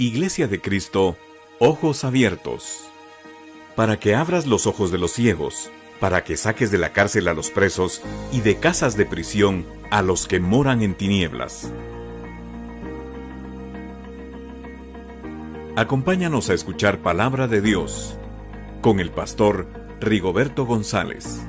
Iglesia de Cristo, ojos abiertos. Para que abras los ojos de los ciegos, para que saques de la cárcel a los presos y de casas de prisión a los que moran en tinieblas. Acompáñanos a escuchar Palabra de Dios con el pastor Rigoberto González.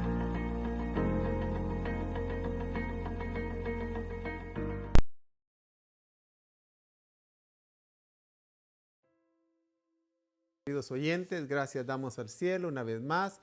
Queridos oyentes, gracias damos al cielo una vez más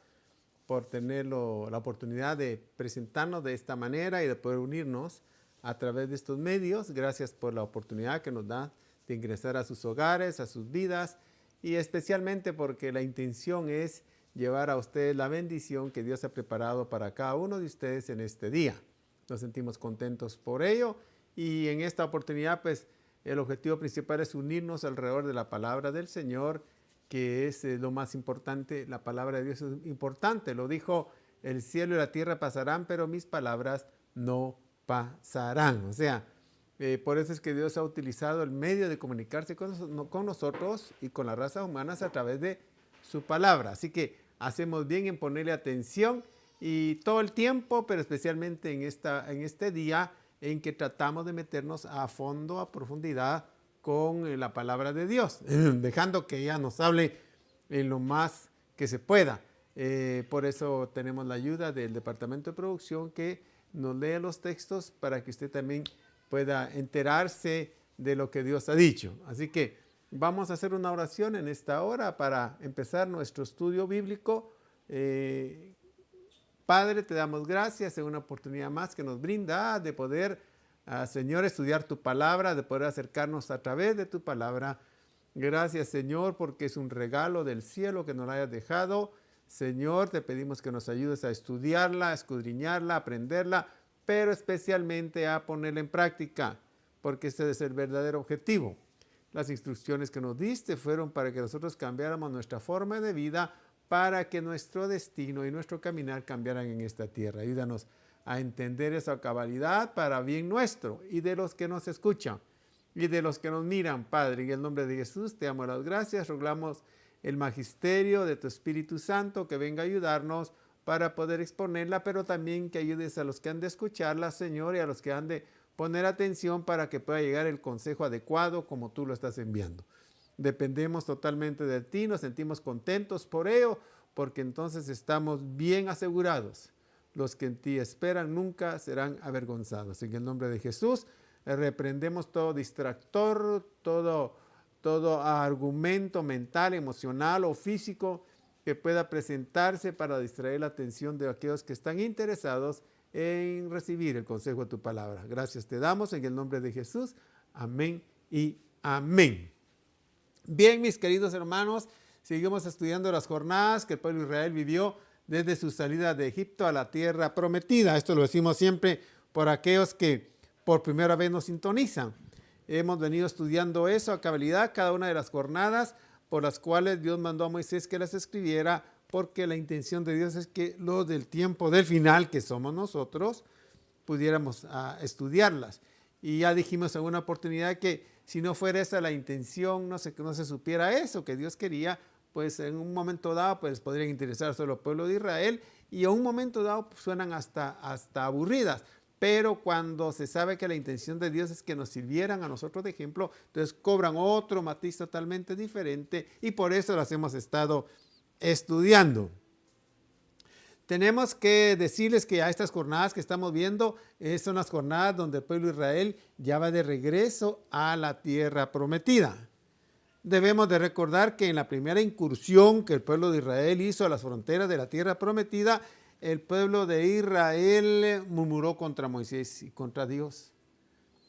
por tener la oportunidad de presentarnos de esta manera y de poder unirnos a través de estos medios. Gracias por la oportunidad que nos da de ingresar a sus hogares, a sus vidas, y especialmente porque la intención es llevar a ustedes la bendición que Dios ha preparado para cada uno de ustedes en este día. Nos sentimos contentos por ello, y en esta oportunidad pues el objetivo principal es unirnos alrededor de la palabra del Señor, que es lo más importante. La palabra de Dios es importante. Lo dijo: el cielo y la tierra pasarán, pero mis palabras no pasarán. O sea, por eso es que Dios ha utilizado el medio de comunicarse con nosotros y con las razas humanas a través de su palabra. Así que hacemos bien en ponerle atención, y todo el tiempo, pero especialmente en este día en que tratamos de meternos a fondo, a profundidad con la palabra de Dios, dejando que ella nos hable en lo más que se pueda. Por eso tenemos la ayuda del departamento de producción, que nos lee los textos para que usted también pueda enterarse de lo que Dios ha dicho. Así que vamos a hacer una oración en esta hora para empezar nuestro estudio bíblico. Padre, te damos gracias en una oportunidad más que nos brinda de poder, Señor, estudiar tu palabra, de poder acercarnos a través de tu palabra. Gracias, Señor, porque es un regalo del cielo que nos la hayas dejado. Señor, te pedimos que nos ayudes a estudiarla, a escudriñarla, a aprenderla, pero especialmente a ponerla en práctica, porque ese es el verdadero objetivo. Las instrucciones que nos diste fueron para que nosotros cambiáramos nuestra forma de vida, para que nuestro destino y nuestro caminar cambiaran en esta tierra. Ayúdanos a entender esa cabalidad para bien nuestro y de los que nos escuchan y de los que nos miran, Padre. En el nombre de Jesús te damos las gracias. Rogamos el magisterio de tu Espíritu Santo que venga a ayudarnos para poder exponerla, pero también que ayudes a los que han de escucharla, Señor, y a los que han de poner atención para que pueda llegar el consejo adecuado como tú lo estás enviando. Dependemos totalmente de ti, nos sentimos contentos por ello, porque entonces estamos bien asegurados. Los que en ti esperan nunca serán avergonzados. En el nombre de Jesús, reprendemos todo distractor, todo argumento mental, emocional o físico que pueda presentarse para distraer la atención de aquellos que están interesados en recibir el consejo de tu palabra. Gracias te damos en el nombre de Jesús. Amén y amén. Bien, mis queridos hermanos, seguimos estudiando las jornadas que el pueblo de Israel vivió desde su salida de Egipto a la tierra prometida. Esto lo decimos siempre por aquellos que por primera vez nos sintonizan. Hemos venido estudiando eso a cabalidad, cada una de las jornadas por las cuales Dios mandó a Moisés que las escribiera, porque la intención de Dios es que los del tiempo del final, que somos nosotros, pudiéramos estudiarlas. Y ya dijimos en una oportunidad que si no fuera esa la intención, no se supiera eso que Dios quería, pues en un momento dado pues podrían interesar solo al pueblo de Israel, y en un momento dado pues, suenan hasta aburridas. Pero cuando se sabe que la intención de Dios es que nos sirvieran a nosotros de ejemplo, entonces cobran otro matiz totalmente diferente, y por eso las hemos estado estudiando. Tenemos que decirles que a estas jornadas que estamos viendo son las jornadas donde el pueblo de Israel ya va de regreso a la tierra prometida. Debemos de recordar que en la primera incursión que el pueblo de Israel hizo a las fronteras de la tierra prometida, el pueblo de Israel murmuró contra Moisés y contra Dios,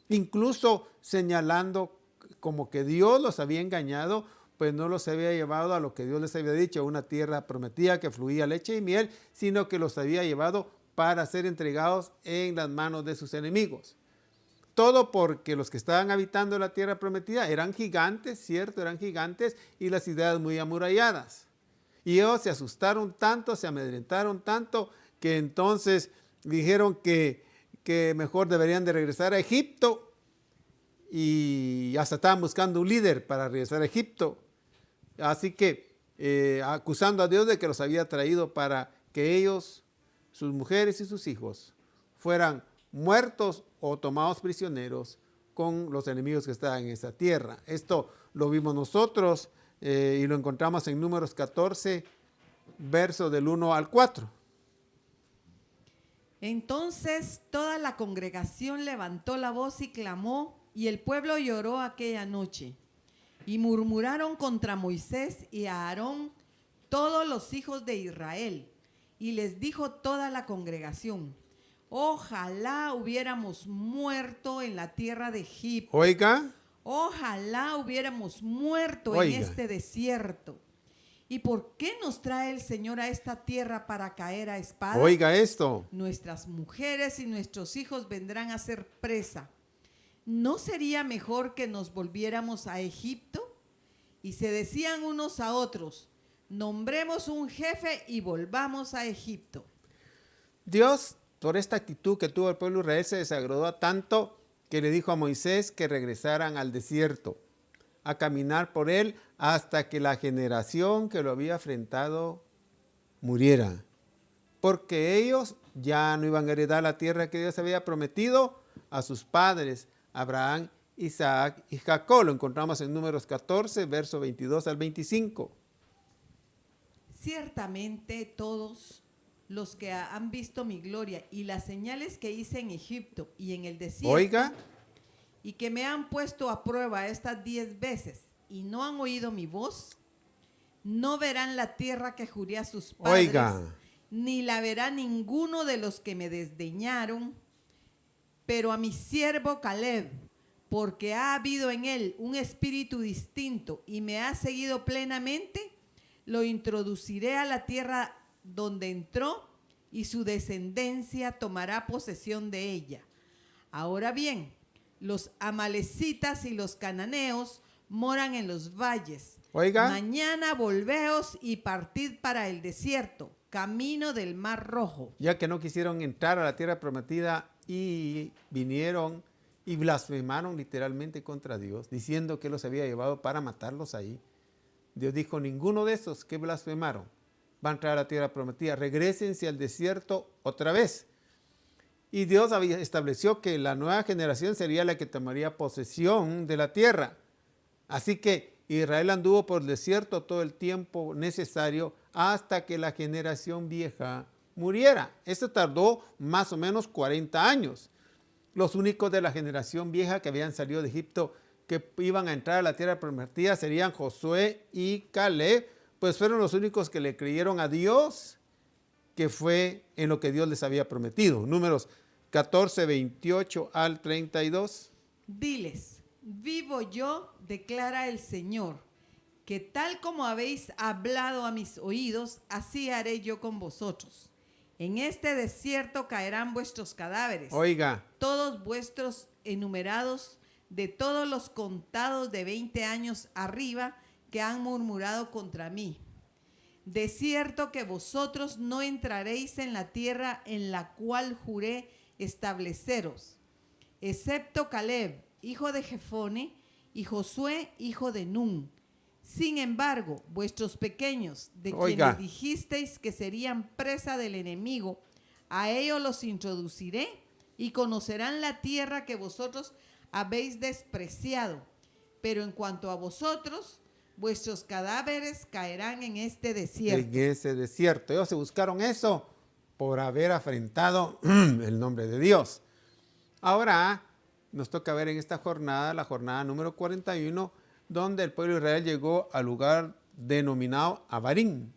incluso señalando como que Dios los había engañado, pues no los había llevado a lo que Dios les había dicho, a una tierra prometida que fluía leche y miel, sino que los había llevado para ser entregados en las manos de sus enemigos. Todo porque los que estaban habitando la tierra prometida eran gigantes, cierto, eran gigantes, y las ciudades muy amuralladas. Y ellos se asustaron tanto, se amedrentaron tanto, que entonces dijeron que mejor deberían de regresar a Egipto. y hasta estaban buscando un líder para regresar a Egipto. Así que acusando a Dios de que los había traído para que ellos, sus mujeres y sus hijos, fueran muertos o tomados prisioneros con los enemigos que estaban en esa tierra. Esto lo vimos nosotros y lo encontramos en Números 14, versos del 1 al 4. Entonces toda la congregación levantó la voz y clamó, y el pueblo lloró aquella noche. Y murmuraron contra Moisés y a Aarón todos los hijos de Israel. Y les dijo toda la congregación: ojalá hubiéramos muerto en la tierra de Egipto. Oiga. Ojalá hubiéramos muerto en este desierto. ¿Y por qué nos trae el Señor a esta tierra para caer a espada? Oiga esto. Nuestras mujeres y nuestros hijos vendrán a ser presa. ¿No sería mejor que nos volviéramos a Egipto? Y se decían unos a otros: nombremos un jefe y volvamos a Egipto. Dios, por esta actitud que tuvo el pueblo de Israel, se desagradó tanto que le dijo a Moisés que regresaran al desierto, a caminar por él hasta que la generación que lo había afrentado muriera. Porque ellos ya no iban a heredar la tierra que Dios había prometido a sus padres, Abraham, Isaac y Jacob. Lo encontramos en Números 14, versos 22 al 25. Ciertamente todos los que han visto mi gloria y las señales que hice en Egipto y en el desierto, oiga, y que me han puesto a prueba estas 10 veces y no han oído mi voz, no verán la tierra que juré a sus padres, oiga, ni la verá ninguno de los que me desdeñaron, pero a mi siervo Caleb, porque ha habido en él un espíritu distinto y me ha seguido plenamente, lo introduciré a la tierra donde entró y su descendencia tomará posesión de ella. Ahora bien, los amalecitas y los cananeos moran en los valles. oiga, Mañana volveos y partid para el desierto, camino del Mar Rojo. ya que no quisieron entrar a la tierra prometida y vinieron y blasfemaron literalmente contra Dios, diciendo que los había llevado para matarlos ahí. Dios dijo: ninguno de esos que blasfemaron va a entrar a la tierra prometida, regrésense al desierto otra vez. Y Dios estableció que la nueva generación sería la que tomaría posesión de la tierra. Así que Israel anduvo por el desierto todo el tiempo necesario hasta que la generación vieja muriera. Esto tardó más o menos 40 años. Los únicos de la generación vieja que habían salido de Egipto que iban a entrar a la tierra prometida serían Josué y Caleb, pues fueron los únicos que le creyeron a Dios, que fue en lo que Dios les había prometido. Números 14, 28 al 32. Diles: vivo yo, declara el Señor, que tal como habéis hablado a mis oídos, así haré yo con vosotros. En este desierto caerán vuestros cadáveres, Oiga, todos vuestros enumerados, de todos los contados de 20 años arriba que han murmurado contra mí. De cierto que vosotros no entraréis en la tierra en la cual juré estableceros, excepto Caleb, hijo de Jefone, y Josué, hijo de Nun. Sin embargo, vuestros pequeños, de quienes dijisteis que serían presa del enemigo, a ellos los introduciré y conocerán la tierra que vosotros habéis despreciado. Pero en cuanto a vosotros, vuestros cadáveres caerán en este desierto. En ese desierto. Ellos se buscaron eso por haber afrentado el nombre de Dios. Ahora nos toca ver en esta jornada, la jornada número 41, donde el pueblo de Israel llegó al lugar denominado Abarim,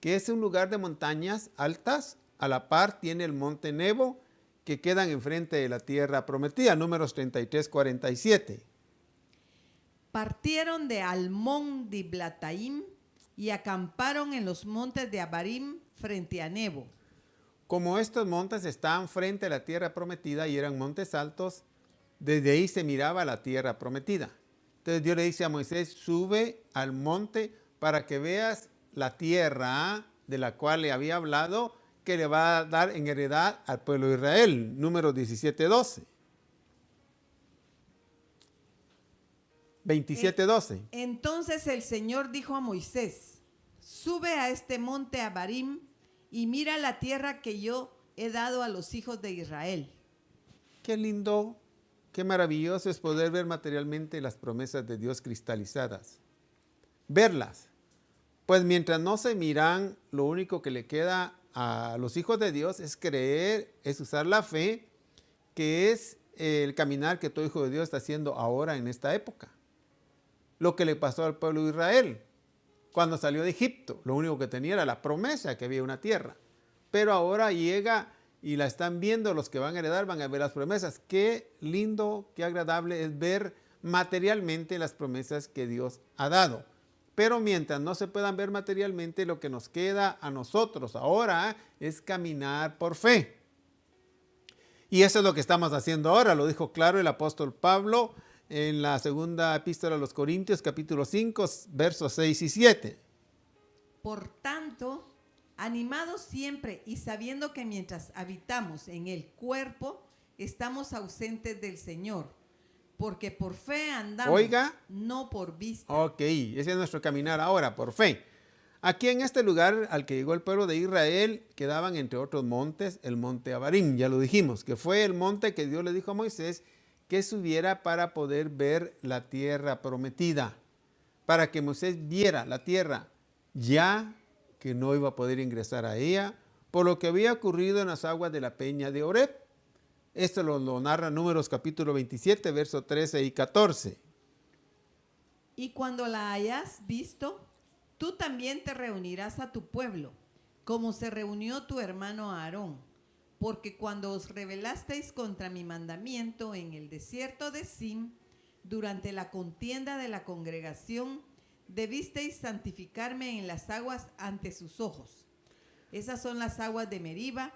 que es un lugar de montañas altas. A la par tiene el monte Nebo, que quedan enfrente de la tierra prometida. Números 33, 47. Partieron de Almón Diblataim y acamparon en los montes de Abarim frente a Nebo. Como estos montes estaban frente a la tierra prometida y eran montes altos, desde ahí se miraba la tierra prometida. Entonces Dios le dice a Moisés: sube al monte para que veas la tierra de la cual le había hablado, que le va a dar en heredad al pueblo de Israel. Números 17, 12. 27:12. Entonces el Señor dijo a Moisés: sube a este monte Abarim y mira la tierra que yo he dado a los hijos de Israel. Qué lindo, qué maravilloso es poder ver materialmente las promesas de Dios cristalizadas. Verlas. Pues mientras no se miran, lo único que le queda a los hijos de Dios es creer, es usar la fe, que es el caminar que todo hijo de Dios está haciendo ahora en esta época. Lo que le pasó al pueblo de Israel cuando salió de Egipto. Lo único que tenía era la promesa que había una tierra. Pero ahora llega y la están viendo, los que van a heredar van a ver las promesas. Qué lindo, qué agradable es ver materialmente las promesas que Dios ha dado. Pero mientras no se puedan ver materialmente, lo que nos queda a nosotros ahora es caminar por fe. Y eso es lo que estamos haciendo ahora, lo dijo claro el apóstol Pablo en la segunda epístola a los Corintios, capítulo 5, versos 6 y 7. Por tanto, animados siempre y sabiendo que mientras habitamos en el cuerpo, estamos ausentes del Señor, porque por fe andamos, Oiga, no por vista. Ok, ese es nuestro caminar ahora, por fe. Aquí en este lugar al que llegó el pueblo de Israel, quedaban entre otros montes el monte Abarim, ya lo dijimos, que fue el monte que Dios le dijo a Moisés que subiera para poder ver la tierra prometida, para que Moisés viera la tierra, ya que no iba a poder ingresar a ella, por lo que había ocurrido en las aguas de la peña de Horeb. Esto lo narra Números capítulo 27, versos 13 y 14. Y cuando la hayas visto, tú también te reunirás a tu pueblo, como se reunió tu hermano Aarón, porque cuando os rebelasteis contra mi mandamiento en el desierto de Sin, durante la contienda de la congregación, debisteis santificarme en las aguas ante sus ojos. Esas son las aguas de Meriba,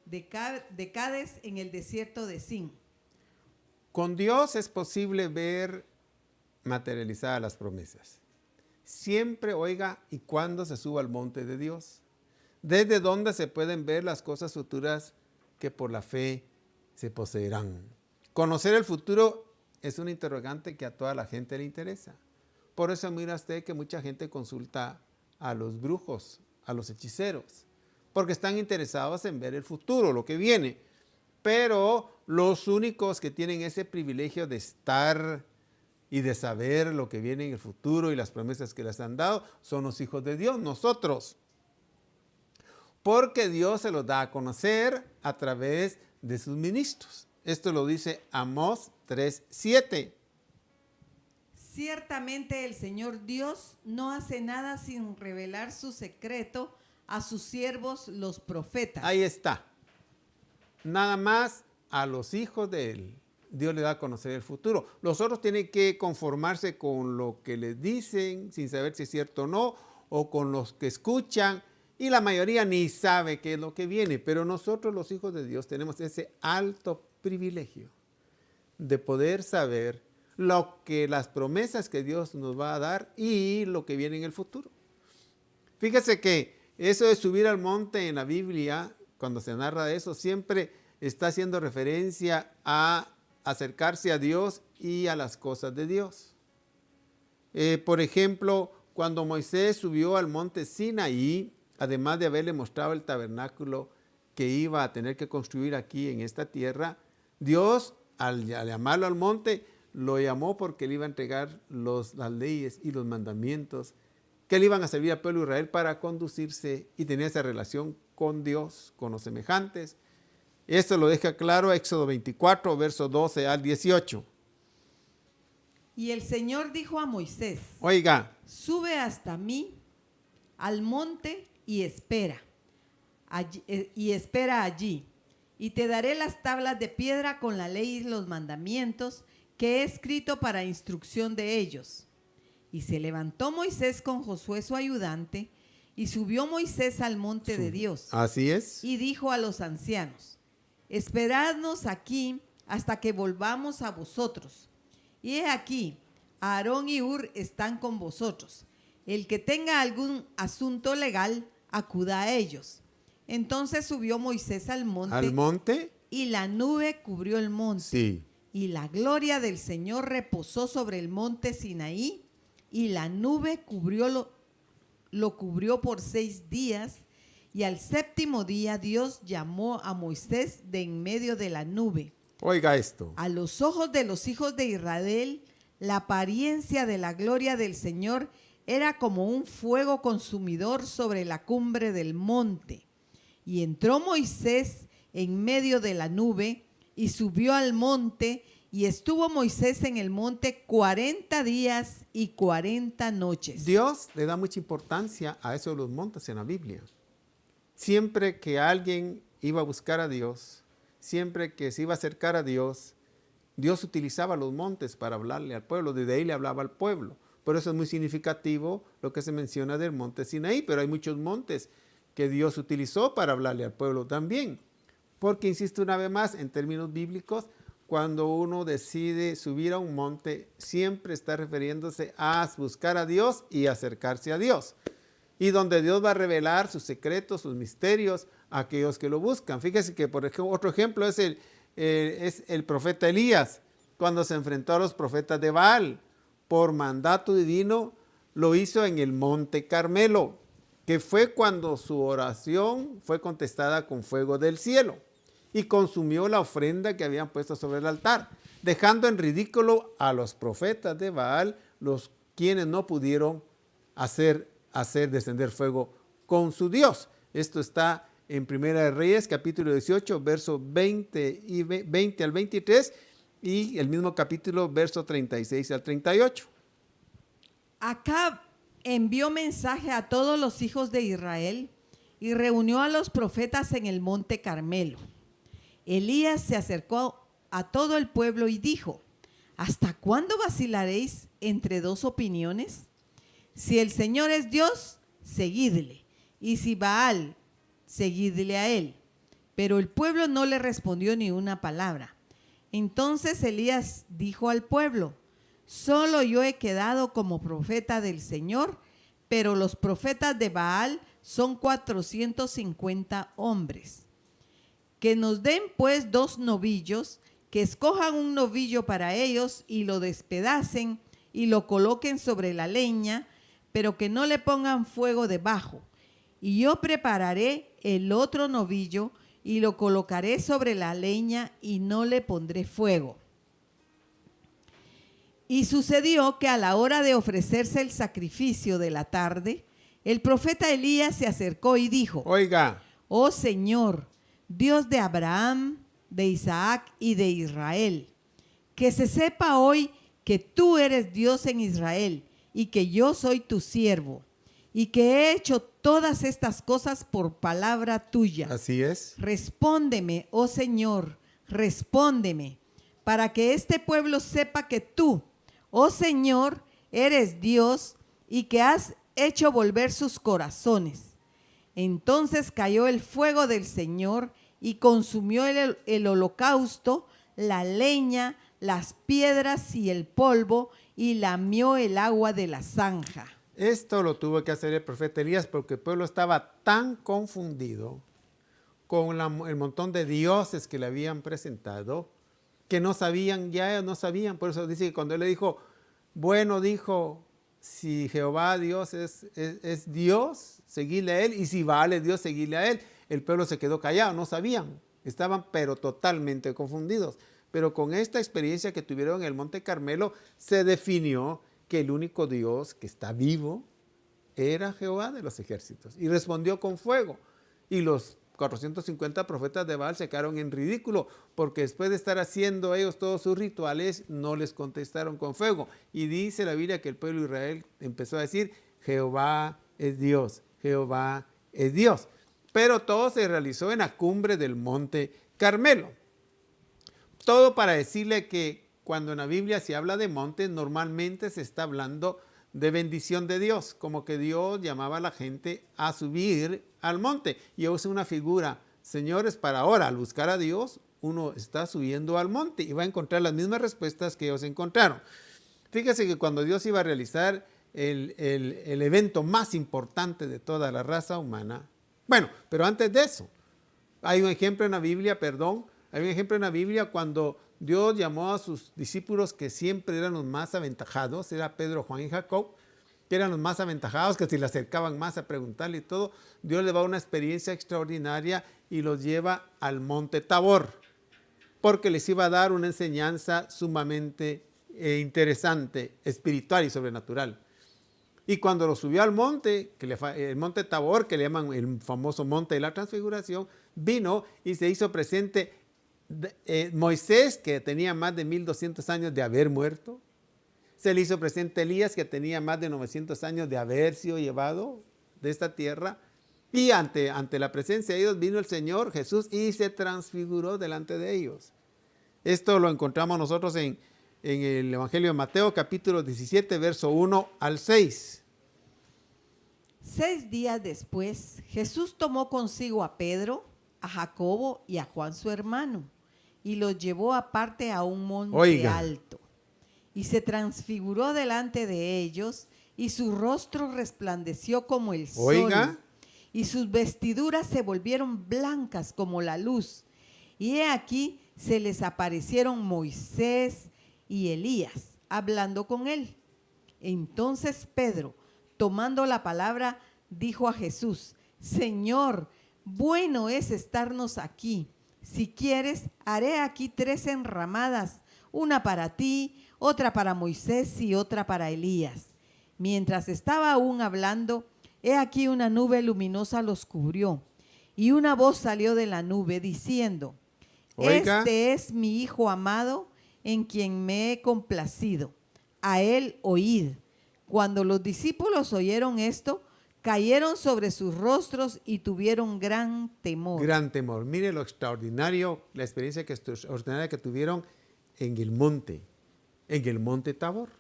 de Cades en el desierto de Sin. Con Dios es posible ver materializadas las promesas. Siempre, oiga, y cuando se suba al monte de Dios, desde donde se pueden ver las cosas futuras que por la fe se poseerán. Conocer el futuro es un interrogante que a toda la gente le interesa. Por eso mira usted que mucha gente consulta a los brujos, a los hechiceros, porque están interesados en ver el futuro, lo que viene. Pero los únicos que tienen ese privilegio de estar y de saber lo que viene en el futuro y las promesas que les han dado son los hijos de Dios, nosotros. Porque Dios se los da a conocer a través de sus ministros. Esto lo dice Amós 3:7. Ciertamente el Señor Dios no hace nada sin revelar su secreto a sus siervos los profetas. Ahí está. Nada más a los hijos de Él Dios le da a conocer el futuro. Los otros tienen que conformarse con lo que les dicen sin saber si es cierto o no, o con los que escuchan, y la mayoría ni sabe qué es lo que viene. Pero nosotros los hijos de Dios tenemos ese alto privilegio de poder saber lo que las promesas que Dios nos va a dar y lo que viene en el futuro. Fíjese que eso de subir al monte en la Biblia, cuando se narra de eso, siempre está haciendo referencia a acercarse a Dios y a las cosas de Dios. Por ejemplo, cuando Moisés subió al monte Sinaí, además de haberle mostrado el tabernáculo que iba a tener que construir aquí en esta tierra, Dios, al llamarlo al monte, lo llamó porque le iba a entregar las leyes y los mandamientos que le iban a servir al pueblo de Israel para conducirse y tener esa relación con Dios, con los semejantes. Esto lo deja claro Éxodo 24, versos 12 al 18. Y el Señor dijo a Moisés: Oiga, sube hasta mí al monte y espera allí, y te daré las tablas de piedra con la ley y los mandamientos que he escrito para instrucción de ellos. Y se levantó Moisés con Josué su ayudante, y subió Moisés al monte de Dios. Así es. Y dijo a los ancianos: esperadnos aquí hasta que volvamos a vosotros. Y he aquí, Aarón y Hur están con vosotros. El que tenga algún asunto legal, acuda a ellos. Entonces subió Moisés al monte. ¿Al monte? Y la nube cubrió el monte. Sí. Y la gloria del Señor reposó sobre el monte Sinaí, y la nube lo cubrió por 6 días. Y al 7º día Dios llamó a Moisés de en medio de la nube. Oiga esto. A los ojos de los hijos de Israel, la apariencia de la gloria del Señor era como un fuego consumidor sobre la cumbre del monte. Y entró Moisés en medio de la nube y subió al monte, y estuvo Moisés en el monte 40 días y 40 noches. Dios le da mucha importancia a eso de los montes en la Biblia. Siempre que alguien iba a buscar a Dios, siempre que se iba a acercar a Dios, Dios utilizaba los montes para hablarle al pueblo. Desde ahí le hablaba al pueblo. Por eso es muy significativo lo que se menciona del monte Sinaí, pero hay muchos montes que Dios utilizó para hablarle al pueblo también. Porque, insisto una vez más, en términos bíblicos, cuando uno decide subir a un monte, siempre está refiriéndose a buscar a Dios y acercarse a Dios. Y donde Dios va a revelar sus secretos, sus misterios a aquellos que lo buscan. Fíjese que, por ejemplo, otro ejemplo es el profeta Elías, cuando se enfrentó a los profetas de Baal. Por mandato divino, lo hizo en el monte Carmelo, que fue cuando su oración fue contestada con fuego del cielo y consumió la ofrenda que habían puesto sobre el altar, dejando en ridículo a los profetas de Baal, los quienes no pudieron hacer descender fuego con su Dios. Esto está en Primera de Reyes, capítulo 18, versos 20 al 23, y el mismo capítulo, versos 36 al 38. Acab envió mensaje a todos los hijos de Israel y reunió a los profetas en el monte Carmelo. Elías se acercó a todo el pueblo y dijo: ¿hasta cuándo vacilaréis entre dos opiniones? Si el Señor es Dios, seguidle, y si Baal, seguidle a él. Pero el pueblo no le respondió ni una palabra. Entonces Elías dijo al pueblo: solo yo he quedado como profeta del Señor, pero los profetas de Baal son 450 hombres. Que nos den pues 2 novillos, que escojan un novillo para ellos y lo despedacen y lo coloquen sobre la leña, pero que no le pongan fuego debajo. Y yo prepararé el otro novillo y lo colocaré sobre la leña y no le pondré fuego. Y sucedió que a la hora de ofrecerse el sacrificio de la tarde, el profeta Elías se acercó y dijo: Oiga, oh Señor, Dios de Abraham, de Isaac y de Israel, que se sepa hoy que tú eres Dios en Israel y que yo soy tu siervo y que he hecho todas estas cosas por palabra tuya. así es. Respóndeme, oh Señor, respóndeme, para que este pueblo sepa que tú, oh Señor, eres Dios y que has hecho volver sus corazones. Entonces cayó el fuego del Señor y consumió el holocausto, la leña, las piedras y el polvo, y lamió el agua de la zanja. Esto lo tuvo que hacer el profeta Elías porque el pueblo estaba tan confundido con el montón de dioses que le habían presentado que no sabían, por eso dice que cuando él le dijo, bueno, dijo, si Jehová Dios es Dios, seguidle a él, y si Baal es Dios, seguidle a él. El pueblo se quedó callado, no sabían, estaban pero totalmente confundidos. Pero con esta experiencia que tuvieron en el Monte Carmelo, se definió que el único Dios que está vivo era Jehová de los ejércitos. Y respondió con fuego. Y los 450 profetas de Baal se quedaron en ridículo, porque después de estar haciendo ellos todos sus rituales, no les contestaron con fuego. Y dice la Biblia que el pueblo de Israel empezó a decir, Jehová es Dios, Jehová es Dios. Pero todo se realizó en la cumbre del Monte Carmelo. Todo para decirle que cuando en la Biblia se habla de montes, normalmente se está hablando de bendición de Dios, como que Dios llamaba a la gente a subir al monte. Y yo uso una figura, señores, para ahora, al buscar a Dios, uno está subiendo al monte y va a encontrar las mismas respuestas que ellos encontraron. Fíjese que cuando Dios iba a realizar el evento más importante de toda la raza humana, bueno, pero antes de eso, hay un ejemplo en la Biblia, Hay un ejemplo en la Biblia cuando Dios llamó a sus discípulos que siempre eran los más aventajados, era Pedro, Juan y Jacob, que eran los más aventajados, que se le acercaban más a preguntarle y todo. Dios les va a una experiencia extraordinaria y los lleva al monte Tabor, porque les iba a dar una enseñanza sumamente interesante, espiritual y sobrenatural. Y cuando lo subió al monte, el monte Tabor, que le llaman el famoso monte de la transfiguración, vino y se hizo presente Moisés, que tenía más de 1200 años de haber muerto. Se le hizo presente Elías, que tenía más de 900 años de haber sido llevado de esta tierra. Y ante la presencia de ellos vino el Señor Jesús y se transfiguró delante de ellos. Esto lo encontramos nosotros en el Evangelio de Mateo, capítulo 17, verso 1 al 6. 6 días después, Jesús tomó consigo a Pedro, a Jacobo y a Juan su hermano, y los llevó aparte a un monte alto. Y se transfiguró delante de ellos, y su rostro resplandeció como el sol, y sus vestiduras se volvieron blancas como la luz. Y he aquí se les aparecieron Moisés y Elías, hablando con él. Entonces Pedro, tomando la palabra, dijo a Jesús: Señor, bueno es estarnos aquí. Si quieres, haré aquí 3 enramadas, una para ti, otra para Moisés y otra para Elías. Mientras estaba aún hablando, he aquí una nube luminosa los cubrió, y una voz salió de la nube diciendo: Este es mi Hijo amado, en quien me he complacido. A él oíd. Cuando los discípulos oyeron esto, cayeron sobre sus rostros y tuvieron gran temor. Gran temor. Mire lo extraordinario, la experiencia extraordinaria que tuvieron en el monte Tabor.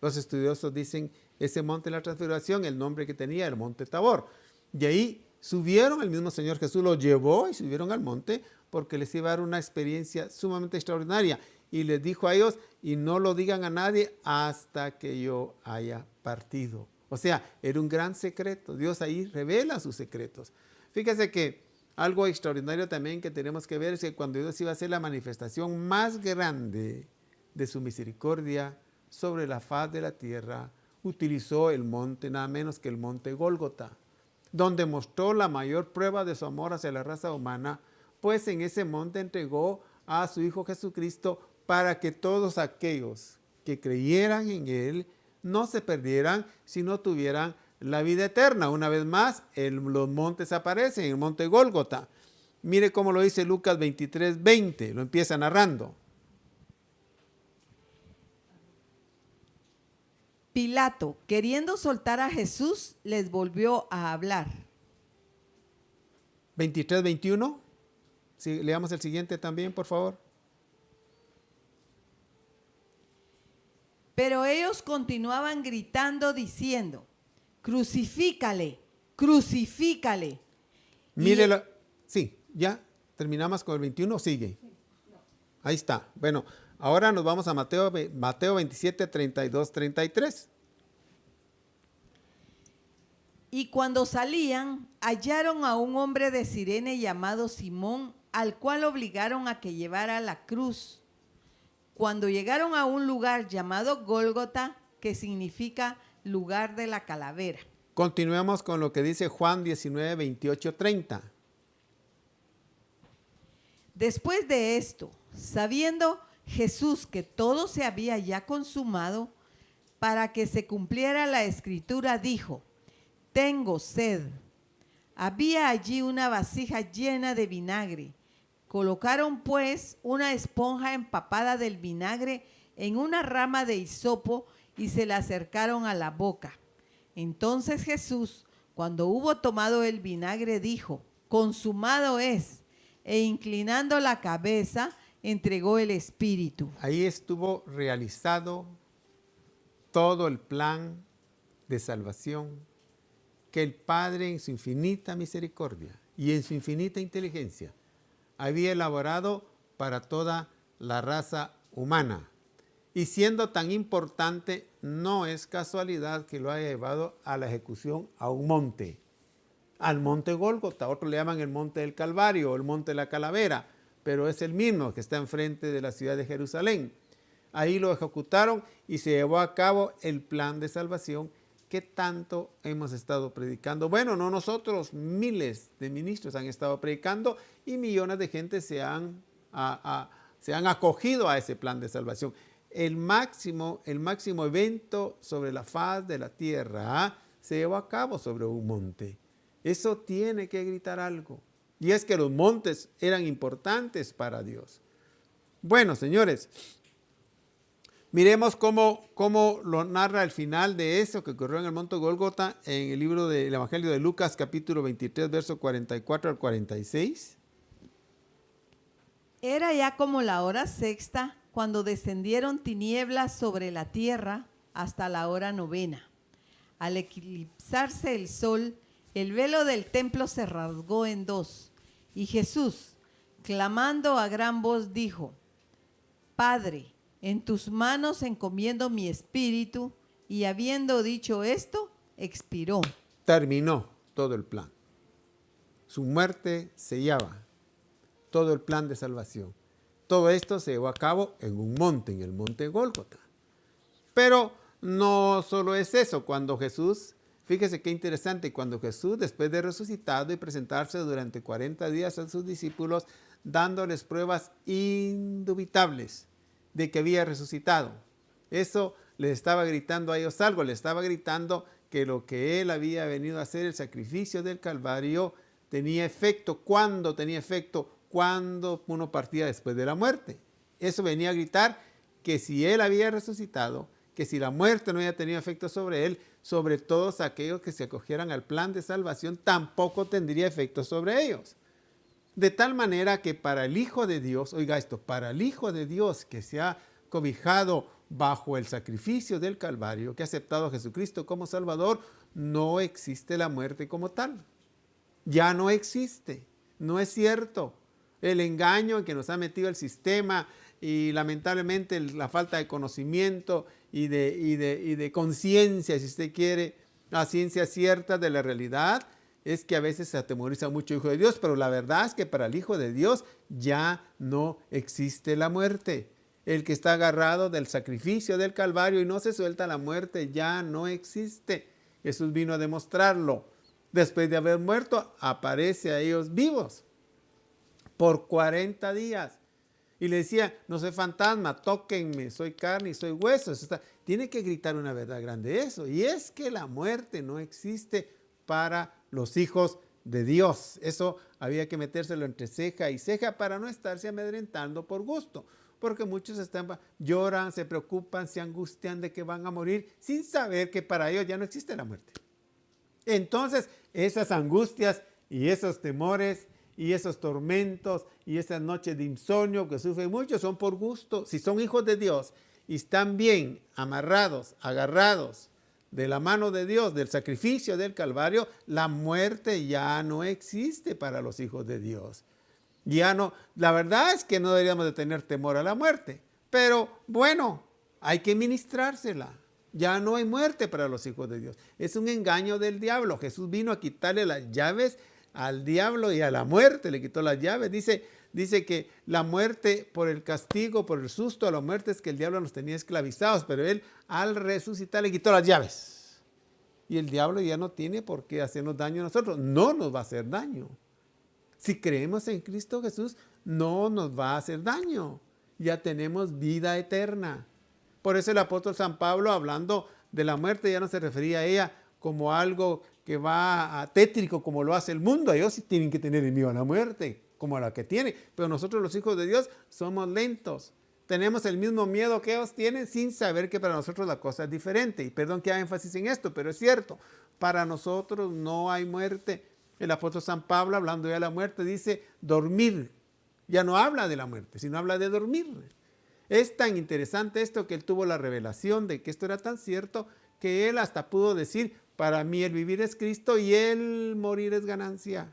Los estudiosos dicen ese monte de la transfiguración, el nombre que tenía, el monte Tabor. Y ahí subieron, el mismo Señor Jesús los llevó y subieron al monte porque les iba a dar una experiencia sumamente extraordinaria. Y les dijo a ellos: y no lo digan a nadie hasta que yo haya partido. O sea, era un gran secreto. Dios ahí revela sus secretos. Fíjese que algo extraordinario también que tenemos que ver es que cuando Dios iba a hacer la manifestación más grande de su misericordia sobre la faz de la tierra, utilizó el monte, nada menos que el monte Gólgota, donde mostró la mayor prueba de su amor hacia la raza humana, pues en ese monte entregó a su Hijo Jesucristo para que todos aquellos que creyeran en Él no se perdieran, sino tuvieran la vida eterna. Una vez más, los montes aparecen, el monte Gólgota. Mire cómo lo dice Lucas 23:20, lo empieza narrando. Pilato, queriendo soltar a Jesús, les volvió a hablar. 23:21. Sí, leamos el siguiente también, por favor. Pero ellos continuaban gritando diciendo: crucifícale, crucifícale. Mírelo. Sí, ya terminamos con el 21, sigue. Ahí está. Bueno, ahora nos vamos a Mateo 27, 32, 33. Y cuando salían, hallaron a un hombre de Cirene llamado Simón, al cual obligaron a que llevara la cruz. Cuando llegaron a un lugar llamado Gólgota, que significa lugar de la calavera. Continuemos con lo que dice Juan 19, 28, 30. Después de esto, sabiendo Jesús que todo se había ya consumado, para que se cumpliera la escritura, dijo: tengo sed. Había allí una vasija llena de vinagre. Colocaron pues una esponja empapada del vinagre en una rama de hisopo y se la acercaron a la boca. Entonces Jesús, cuando hubo tomado el vinagre, dijo: consumado es, e inclinando la cabeza, entregó el espíritu. Ahí estuvo realizado todo el plan de salvación que el Padre, en su infinita misericordia y en su infinita inteligencia, había elaborado para toda la raza humana. Y siendo tan importante, no es casualidad que lo haya llevado a la ejecución a un monte, al monte Gólgota. Otros le llaman el monte del Calvario o el monte de la calavera, pero es el mismo que está enfrente de la ciudad de Jerusalén. Ahí lo ejecutaron y se llevó a cabo el plan de salvación que tanto hemos estado predicando. Bueno, no nosotros, miles de ministros han estado predicando y millones de gente se han acogido a ese plan de salvación. El máximo evento sobre la faz de la tierra se llevó a cabo sobre un monte. Eso tiene que gritar algo. Y es que los montes eran importantes para Dios. Bueno, señores, miremos cómo lo narra el final de eso que ocurrió en el monte Gólgota en el libro del Evangelio de Lucas, capítulo 23, verso 44 al 46. Era ya como la hora sexta, cuando descendieron tinieblas sobre la tierra hasta la hora novena. Al eclipsarse el sol, el velo del templo se rasgó en dos, y Jesús, clamando a gran voz, dijo: Padre, en tus manos encomiendo mi espíritu. Y habiendo dicho esto, expiró. Terminó todo el plan. Su muerte sellaba todo el plan de salvación. Todo esto se llevó a cabo en un monte, en el monte Gólgota. Pero no solo es eso. Cuando Jesús, fíjese qué interesante, cuando Jesús, después de resucitado y presentarse durante 40 días a sus discípulos, dándoles pruebas indubitables de que había resucitado, eso les estaba gritando a ellos algo, les estaba gritando que lo que él había venido a hacer, el sacrificio del Calvario, tenía efecto. ¿Cuándo tenía efecto? Cuando uno partía después de la muerte. Eso venía a gritar que si él había resucitado, que si la muerte no había tenido efecto sobre él, sobre todos aquellos que se acogieran al plan de salvación, tampoco tendría efecto sobre ellos. De tal manera que para el Hijo de Dios, oiga esto, para el Hijo de Dios que se ha cobijado bajo el sacrificio del Calvario, que ha aceptado a Jesucristo como Salvador, no existe la muerte como tal. Ya no existe, no es cierto. El engaño en que nos ha metido el sistema y lamentablemente la falta de conocimiento y de conciencia, si usted quiere, la ciencia cierta de la realidad, es que a veces se atemoriza mucho el Hijo de Dios, pero la verdad es que para el Hijo de Dios ya no existe la muerte. El que está agarrado del sacrificio del Calvario y no se suelta la muerte ya no existe. Jesús vino a demostrarlo. Después de haber muerto, aparece a ellos vivos por 40 días. Y le decía, no soy fantasma, tóquenme, soy carne y soy hueso. Tiene que gritar una verdad grande eso. Y es que la muerte no existe para los hijos de Dios. Eso había que metérselo entre ceja y ceja para no estarse amedrentando por gusto. Porque muchos lloran, se preocupan, se angustian de que van a morir sin saber que para ellos ya no existe la muerte. Entonces, esas angustias y esos temores y esos tormentos y esas noches de insomnio que sufren muchos son por gusto. Si son hijos de Dios y están bien amarrados, agarrados de la mano de Dios, del sacrificio del Calvario, la muerte ya no existe para los hijos de Dios. Ya no, la verdad es que no deberíamos de tener temor a la muerte, pero bueno, hay que ministrársela. Ya no hay muerte para los hijos de Dios. Es un engaño del diablo. Jesús vino a quitarle las llaves al diablo y a la muerte. Le quitó las llaves. Dice que la muerte por el castigo, por el susto a la muerte es que el diablo nos tenía esclavizados, pero él al resucitar le quitó las llaves. Y el diablo ya no tiene por qué hacernos daño a nosotros. No nos va a hacer daño. Si creemos en Cristo Jesús, no nos va a hacer daño. Ya tenemos vida eterna. Por eso el apóstol San Pablo, hablando de la muerte, ya no se refería a ella como algo que va a tétrico como lo hace el mundo. Ellos sí tienen que tener miedo a la muerte, como la que tiene. Pero nosotros los hijos de Dios somos lentos. Tenemos el mismo miedo que ellos tienen sin saber que para nosotros la cosa es diferente. Y perdón que haga énfasis en esto, pero es cierto. Para nosotros no hay muerte. El apóstol San Pablo, hablando ya de la muerte, dice dormir. Ya no habla de la muerte, sino habla de dormir. Es tan interesante esto que él tuvo la revelación de que esto era tan cierto que él hasta pudo decir, para mí el vivir es Cristo y el morir es ganancia.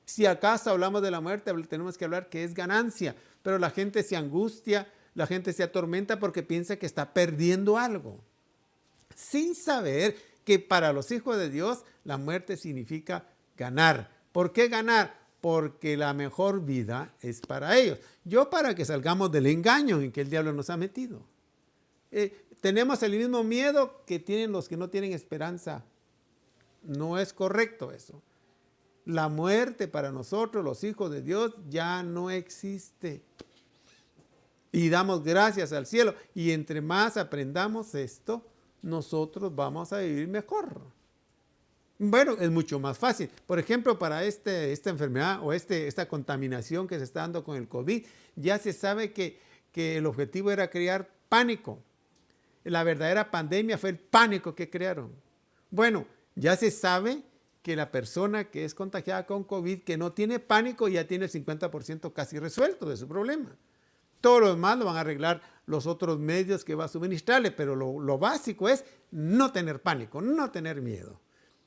Si acaso hablamos de la muerte, tenemos que hablar que es ganancia, pero la gente se angustia, la gente se atormenta porque piensa que está perdiendo algo, sin saber que para los hijos de Dios la muerte significa ganar. ¿Por qué ganar? porque la mejor vida es para ellos. Yo para que salgamos del engaño en que el diablo nos ha metido. Tenemos el mismo miedo que tienen los que no tienen esperanza. No es correcto eso. La muerte para nosotros, los hijos de Dios, ya no existe. Y damos gracias al cielo. Y entre más aprendamos esto, nosotros vamos a vivir mejor. Bueno, es mucho más fácil. Por ejemplo, para esta enfermedad o esta contaminación que se está dando con el COVID, ya se sabe que el objetivo era crear pánico. La verdadera pandemia fue el pánico que crearon. Bueno, ya se sabe que la persona que es contagiada con COVID, que no tiene pánico, ya tiene el 50% casi resuelto de su problema. Todo lo demás lo van a arreglar los otros medios que va a suministrarle, pero lo básico es no tener pánico, no tener miedo.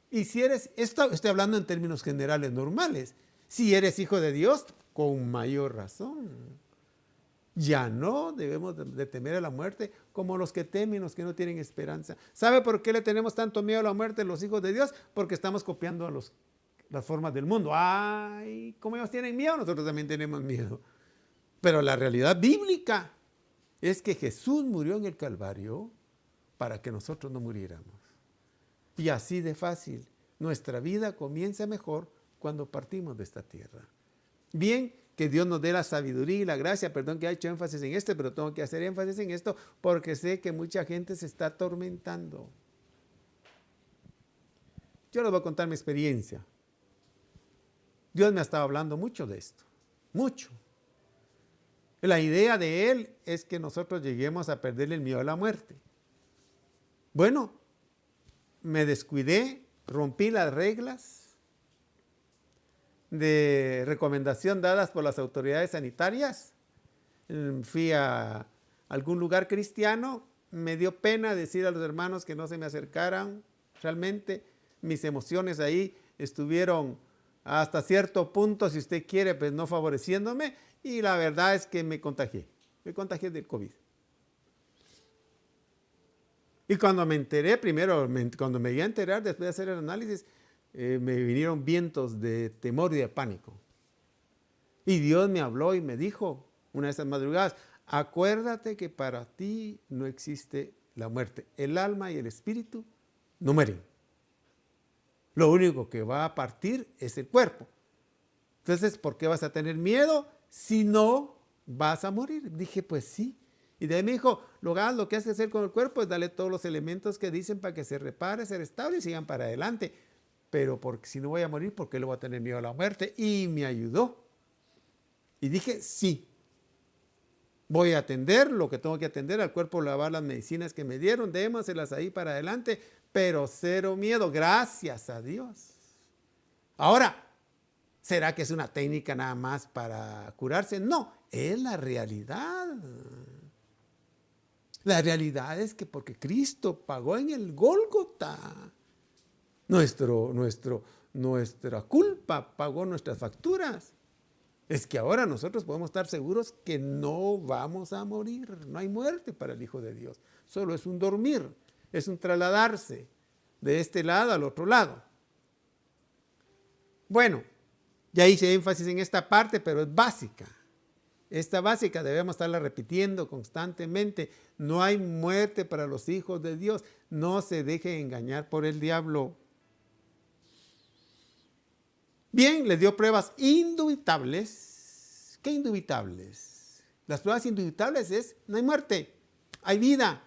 Y si eres, estoy hablando en términos generales normales, si eres hijo de Dios, con mayor razón. Ya no debemos de temer a la muerte como los que temen, los que no tienen esperanza. ¿Sabe por qué le tenemos tanto miedo a la muerte los hijos de Dios? Porque estamos copiando las formas del mundo. ¡Ay! Como ellos tienen miedo, nosotros también tenemos miedo. Pero la realidad bíblica es que Jesús murió en el Calvario para que nosotros no muriéramos. Y así de fácil, nuestra vida comienza mejor cuando partimos de esta tierra. Bien, que Dios nos dé la sabiduría y la gracia. Perdón que he hecho énfasis en esto, pero tengo que hacer énfasis en esto porque sé que mucha gente se está atormentando. Yo les voy a contar mi experiencia. Dios me ha estado hablando mucho de esto, mucho. La idea de Él es que nosotros lleguemos a perderle el miedo a la muerte. Bueno, me descuidé, rompí las reglas de recomendación dadas por las autoridades sanitarias. Fui a algún lugar cristiano, me dio pena decir a los hermanos que no se me acercaran. Realmente mis emociones ahí estuvieron hasta cierto punto, si usted quiere, pues no favoreciéndome, y la verdad es que me contagié del COVID. Y cuando me enteré, cuando me llegué a enterar, después de hacer el análisis, me vinieron vientos de temor y de pánico. Y Dios me habló y me dijo, una de esas madrugadas, acuérdate que para ti no existe la muerte. El alma y el espíritu no mueren. Lo único que va a partir es el cuerpo. Entonces, ¿por qué vas a tener miedo si no vas a morir? Dije, pues sí. Y de ahí me dijo, lo que has que hacer con el cuerpo es darle todos los elementos que dicen para que se repare, se restaure y sigan para adelante. Pero porque si no voy a morir, ¿por qué le voy a tener miedo a la muerte? Y me ayudó. Y dije, sí. Voy a atender lo que tengo que atender al cuerpo, lavar las medicinas que me dieron, démoselas ahí para adelante, pero cero miedo, gracias a Dios. Ahora, ¿será que es una técnica nada más para curarse? No, es la realidad. La realidad es que porque Cristo pagó en el Gólgota, nuestra culpa pagó nuestras facturas. Es que ahora nosotros podemos estar seguros que no vamos a morir. No hay muerte para el Hijo de Dios. Solo es un dormir, es un trasladarse de este lado al otro lado. Bueno, ya hice énfasis en esta parte, pero es básica. Esta básica debemos estarla repitiendo constantemente. No hay muerte para los hijos de Dios. No se dejen engañar por el diablo. Bien, les dio pruebas indubitables. ¿Qué indubitables? Las pruebas indubitables es, no hay muerte, hay vida.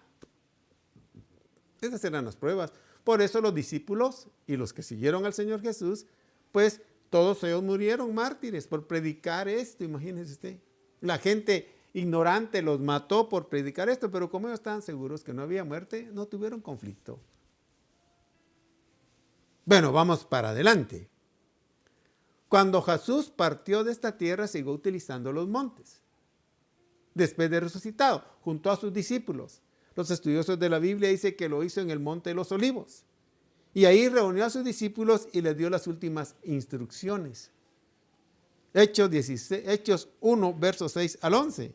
Esas eran las pruebas. Por eso los discípulos y los que siguieron al Señor Jesús, pues todos ellos murieron mártires por predicar esto, imagínense usted. La gente ignorante los mató por predicar esto, pero como ellos estaban seguros que no había muerte, no tuvieron conflicto. Bueno, vamos para adelante. Cuando Jesús partió de esta tierra, siguió utilizando los montes. Después de resucitado, junto a sus discípulos. Los estudiosos de la Biblia dicen que lo hizo en el Monte de los Olivos. Y ahí reunió a sus discípulos y les dio las últimas instrucciones. Hechos 1, versos 6 al 11.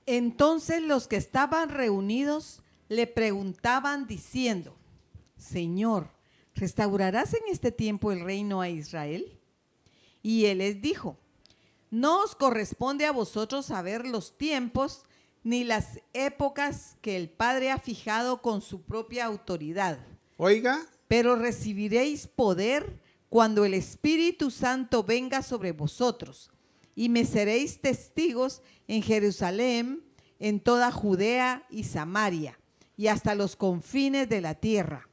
Entonces los que estaban reunidos le preguntaban diciendo, Señor, ¿restaurarás en este tiempo el reino a Israel? Y él les dijo: no os corresponde a vosotros saber los tiempos ni las épocas que el Padre ha fijado con su propia autoridad. Oiga, Pero recibiréis poder cuando el Espíritu Santo venga sobre vosotros, y me seréis testigos en Jerusalén, en toda Judea y Samaria, y hasta los confines de la tierra.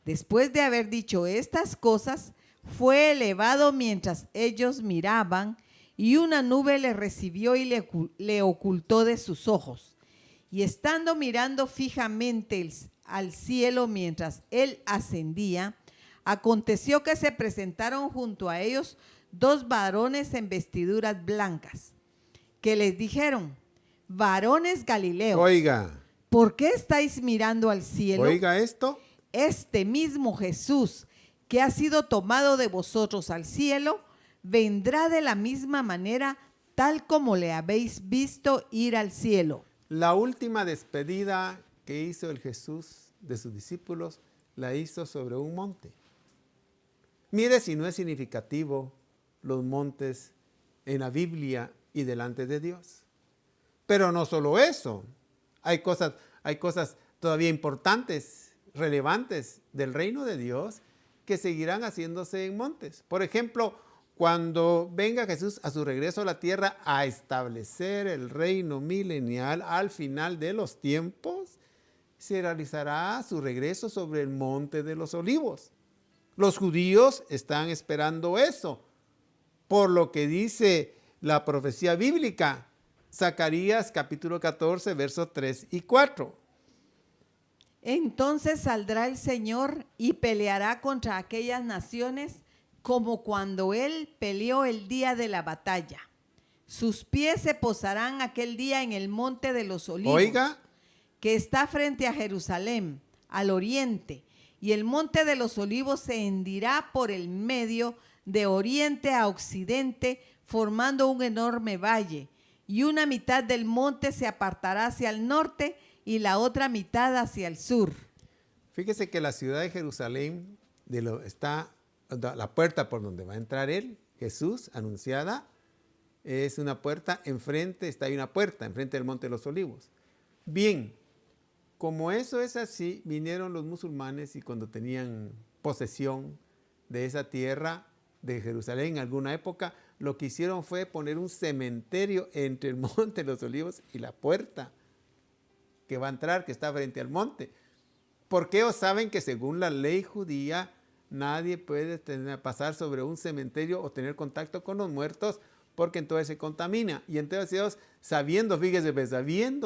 Después de haber dicho estas cosas, fue elevado mientras ellos miraban, y una nube le recibió y le ocultó de sus ojos. Y estando mirando fijamente al cielo mientras él ascendía, aconteció que se presentaron junto a ellos 2 varones en vestiduras blancas, que les dijeron: varones Galileos, oiga, ¿por qué estáis mirando al cielo? oiga esto. Este mismo Jesús que ha sido tomado de vosotros al cielo, vendrá de la misma manera, tal como le habéis visto ir al cielo. La última despedida que hizo el Jesús de sus discípulos la hizo sobre un monte. Mire si no es significativo los montes en la Biblia y delante de Dios. Pero no solo eso, hay cosas todavía importantes, relevantes del reino de Dios que seguirán haciéndose en montes. Por ejemplo, cuando venga Jesús a su regreso a la tierra a establecer el reino milenial al final de los tiempos, se realizará su regreso sobre el monte de los olivos. Los judíos están esperando eso, por lo que dice la profecía bíblica, Zacarías capítulo 14, versos 3 y 4. Entonces saldrá el Señor y peleará contra aquellas naciones como cuando él peleó el día de la batalla. Sus pies se posarán aquel día en el monte de los olivos, Oiga, que está frente a Jerusalén, al oriente, y el monte de los olivos se hendirá por el medio de oriente a occidente, formando un enorme valle, y una mitad del monte se apartará hacia el norte y la otra mitad hacia el sur. fíjese que la ciudad de Jerusalén está la puerta por donde va a entrar él, Jesús, anunciada, es una puerta enfrente, está ahí una puerta enfrente del monte de los olivos. Bien, como eso es así, vinieron los musulmanes y cuando tenían posesión de esa tierra de Jerusalén en alguna época, lo que hicieron fue poner un cementerio entre el monte de los olivos y la puerta que va a entrar, que está frente al monte. Porque ellos saben que según la ley judía, nadie puede pasar sobre un cementerio o tener contacto con los muertos porque entonces se contamina. Y entonces ellos, sabiendo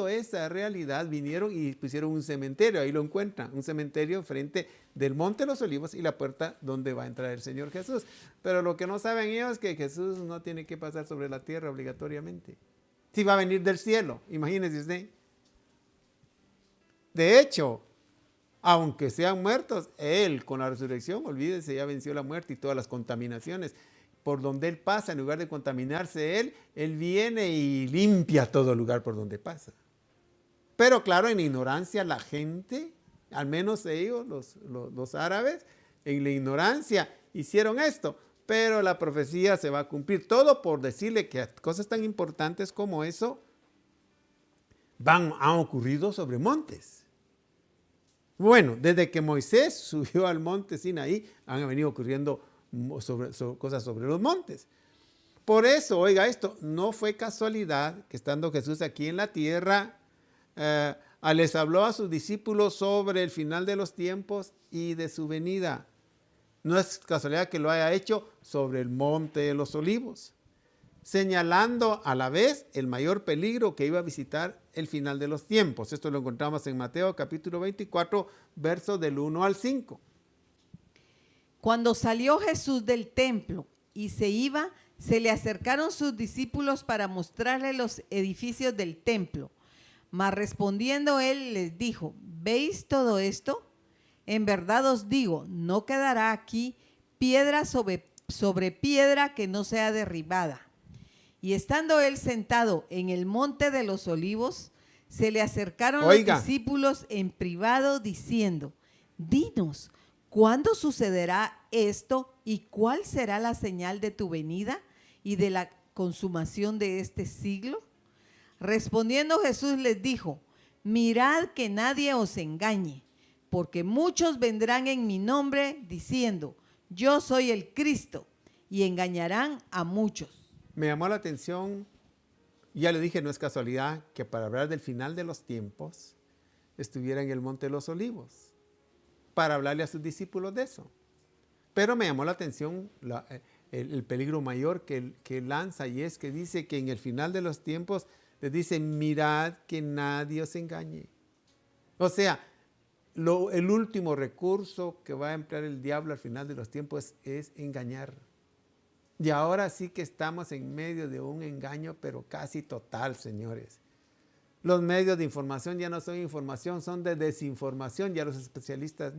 esa realidad, vinieron y pusieron un cementerio. Ahí lo encuentran, un cementerio frente del Monte de los Olivos y la puerta donde va a entrar el Señor Jesús. Pero lo que no saben ellos es que Jesús no tiene que pasar sobre la tierra obligatoriamente. Si va a venir del cielo, imagínese usted. De hecho, aunque sean muertos, Él con la resurrección, olvídese, ya venció la muerte y todas las contaminaciones. Por donde Él pasa, en lugar de contaminarse Él viene y limpia todo lugar por donde pasa. Pero claro, en ignorancia la gente, al menos ellos, los árabes, en la ignorancia hicieron esto. Pero la profecía se va a cumplir. Todo por decirle que cosas tan importantes como eso han ocurrido sobre montes. Bueno, desde que Moisés subió al monte Sinaí, han venido ocurriendo cosas sobre los montes. Por eso, oiga esto, no fue casualidad que estando Jesús aquí en la tierra, les habló a sus discípulos sobre el final de los tiempos y de su venida. No es casualidad que lo haya hecho sobre el monte de los olivos, señalando a la vez el mayor peligro que iba a visitar el final de los tiempos. Esto lo encontramos en Mateo capítulo 24, versos del 1 al 5. Cuando salió Jesús del templo y se iba, se le acercaron sus discípulos para mostrarle los edificios del templo. Mas respondiendo él les dijo: ¿veis todo esto? En verdad os digo, no quedará aquí piedra sobre piedra que no sea derribada. Y estando él sentado en el monte de los olivos, se le acercaron los discípulos en privado diciendo: dinos, ¿cuándo sucederá esto y cuál será la señal de tu venida y de la consumación de este siglo? Respondiendo Jesús les dijo, mirad que nadie os engañe, porque muchos vendrán en mi nombre diciendo, yo soy el Cristo, y engañarán a muchos. Me llamó la atención, ya le dije, no es casualidad que para hablar del final de los tiempos estuviera en el Monte de los Olivos, para hablarle a sus discípulos de eso. Pero me llamó la atención el peligro mayor que lanza, y es que dice que en el final de los tiempos les dice, mirad que nadie os engañe. O sea, el último recurso que va a emplear el diablo al final de los tiempos es engañar. Y ahora sí que estamos en medio de un engaño, pero casi total, señores. Los medios de información ya no son información, son de desinformación. Ya los especialistas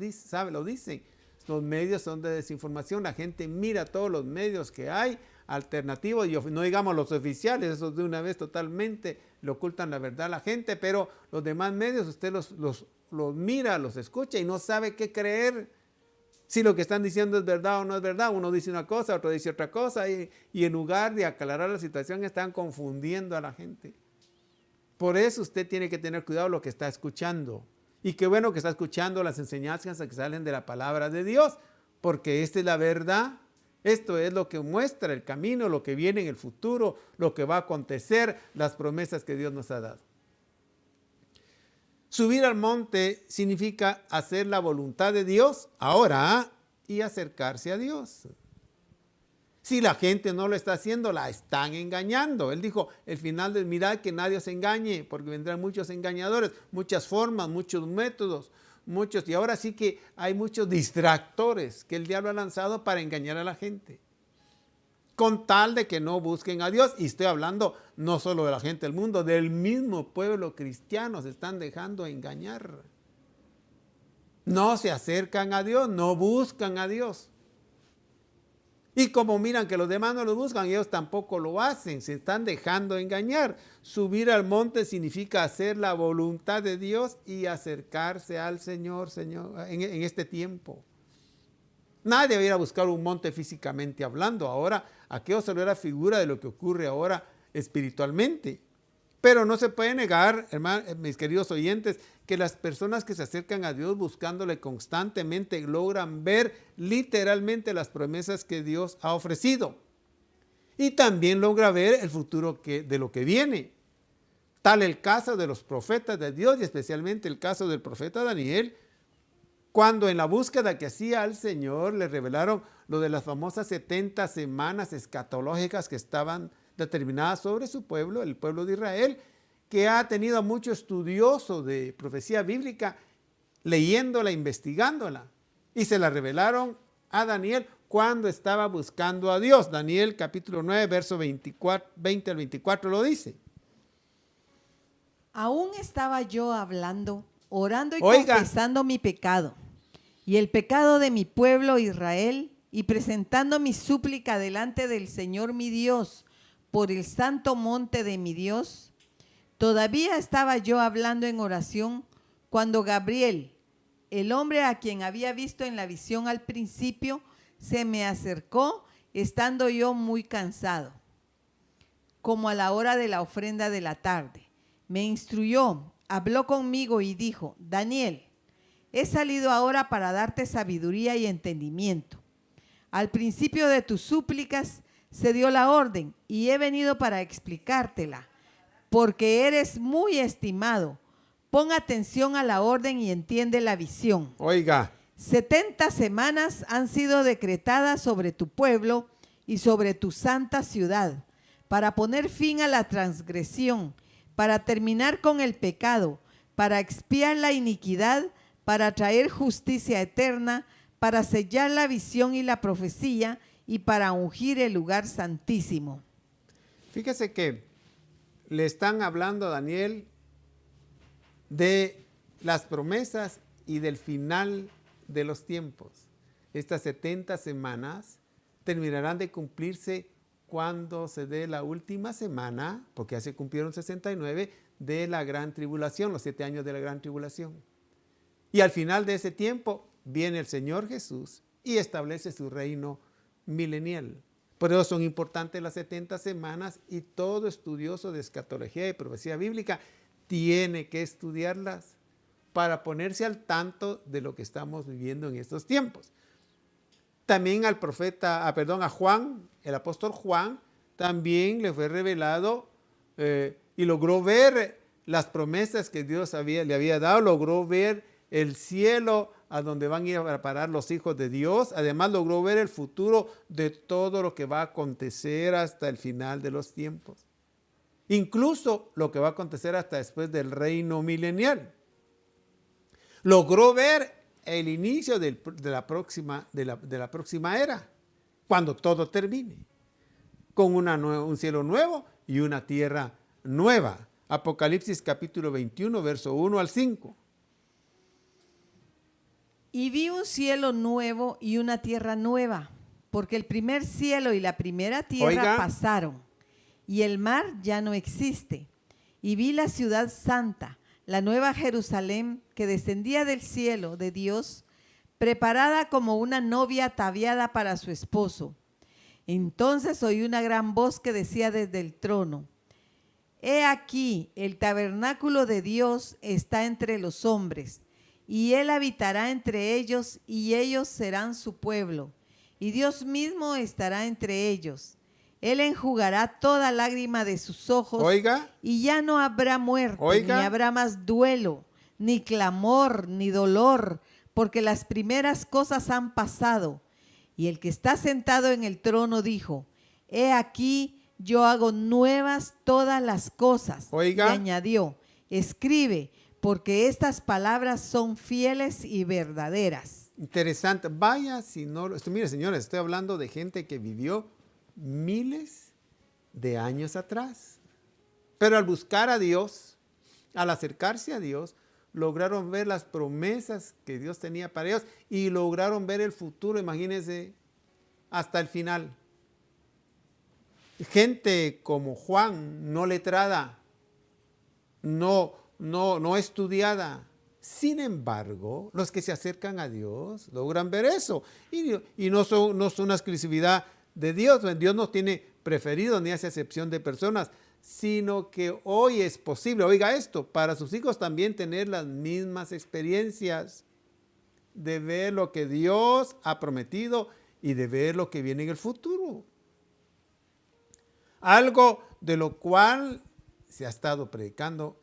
lo dicen. Los medios son de desinformación. La gente mira todos los medios que hay, alternativos, y no digamos los oficiales, esos de una vez totalmente le ocultan la verdad a la gente, pero los demás medios usted los mira, los escucha y no sabe qué creer. Si lo que están diciendo es verdad o no es verdad, uno dice una cosa, otro dice otra cosa, y en lugar de aclarar la situación están confundiendo a la gente. Por eso usted tiene que tener cuidado lo que está escuchando. Y qué bueno que está escuchando las enseñanzas que salen de la palabra de Dios, porque esta es la verdad. Esto es lo que muestra el camino, lo que viene en el futuro, lo que va a acontecer, las promesas que Dios nos ha dado. Subir al monte significa hacer la voluntad de Dios ahora y acercarse a Dios. Si la gente no lo está haciendo, la están engañando. Él dijo, el final del mirad que nadie os engañe, porque vendrán muchos engañadores, muchas formas, muchos métodos, y ahora sí que hay muchos distractores que el diablo ha lanzado para engañar a la gente, con tal de que no busquen a Dios. Y estoy hablando no solo de la gente del mundo, del mismo pueblo cristiano se están dejando engañar. No se acercan a Dios, no buscan a Dios. Y como miran que los demás no lo buscan, ellos tampoco lo hacen, se están dejando engañar. Subir al monte significa hacer la voluntad de Dios y acercarse al Señor, en este tiempo. Nadie va a ir a buscar un monte físicamente hablando. Ahora, aquello solo era figura de lo que ocurre ahora espiritualmente. Pero no se puede negar, hermanos, mis queridos oyentes, que las personas que se acercan a Dios buscándole constantemente logran ver literalmente las promesas que Dios ha ofrecido. Y también logra ver el futuro de lo que viene. Tal el caso de los profetas de Dios y especialmente el caso del profeta Daniel, cuando en la búsqueda que hacía al Señor le revelaron lo de las famosas 70 semanas escatológicas que estaban determinadas sobre su pueblo, el pueblo de Israel, que ha tenido mucho estudioso de profecía bíblica, leyéndola, investigándola, y se la revelaron a Daniel cuando estaba buscando a Dios. Daniel capítulo 9, verso 20 al 24 lo dice. Aún estaba yo hablando, orando y Oiga, confesando mi pecado y el pecado de mi pueblo Israel, y presentando mi súplica delante del Señor mi Dios por el santo monte de mi Dios. Todavía estaba yo hablando en oración cuando Gabriel, el hombre a quien había visto en la visión al principio, se me acercó estando yo muy cansado, como a la hora de la ofrenda de la tarde. Me instruyó, habló conmigo y dijo: Daniel, he salido ahora para darte sabiduría y entendimiento. Al principio de tus súplicas se dio la orden y he venido para explicártela, porque eres muy estimado. Pon atención a la orden y entiende la visión. Oiga. 70 semanas han sido decretadas sobre tu pueblo y sobre tu santa ciudad, para poner fin a la transgresión, para terminar con el pecado, para expiar la iniquidad, para traer justicia eterna, para sellar la visión y la profecía, y para ungir el lugar santísimo. Fíjese que le están hablando a Daniel de las promesas y del final de los tiempos. Estas 70 semanas terminarán de cumplirse cuando se dé la última semana, porque ya se cumplieron 69, de la gran tribulación, los 7 años de la gran tribulación. Y al final de ese tiempo viene el Señor Jesús y establece su reino milenial. Por eso son importantes las 70 semanas y todo estudioso de escatología y profecía bíblica tiene que estudiarlas para ponerse al tanto de lo que estamos viviendo en estos tiempos. También a Juan, el apóstol Juan, también le fue revelado y logró ver las promesas que Dios le había dado, logró ver el cielo a donde van a ir a parar los hijos de Dios. Además logró ver el futuro de todo lo que va a acontecer hasta el final de los tiempos. Incluso lo que va a acontecer hasta después del reino milenial. Logró ver el inicio de la próxima era, cuando todo termine, con un cielo nuevo y una tierra nueva. Apocalipsis capítulo 21, verso 1 al 5. Y vi un cielo nuevo y una tierra nueva, porque el primer cielo y la primera tierra pasaron, y el mar ya no existe. Y vi la ciudad santa, la nueva Jerusalén, que descendía del cielo de Dios, preparada como una novia ataviada para su esposo. Entonces oí una gran voz que decía desde el trono: He aquí, el tabernáculo de Dios está entre los hombres, y Él habitará entre ellos, y ellos serán su pueblo, y Dios mismo estará entre ellos. Él enjugará toda lágrima de sus ojos, y ya no habrá muerte, ni habrá más duelo, ni clamor, ni dolor, porque las primeras cosas han pasado. Y el que está sentado en el trono dijo: He aquí, yo hago nuevas todas las cosas. Y añadió: Escribe, porque estas palabras son fieles y verdaderas. Interesante. Vaya, mire, señores, estoy hablando de gente que vivió miles de años atrás. Pero al buscar a Dios, al acercarse a Dios, lograron ver las promesas que Dios tenía para ellos y lograron ver el futuro, imagínense, hasta el final. Gente como Juan, no letrada, no estudiada. Sin embargo, los que se acercan a Dios logran ver eso. Y no son una exclusividad de Dios. Dios no tiene preferidos ni hace excepción de personas, sino que hoy es posible, oiga esto, para sus hijos también tener las mismas experiencias de ver lo que Dios ha prometido y de ver lo que viene en el futuro. Algo de lo cual se ha estado predicando.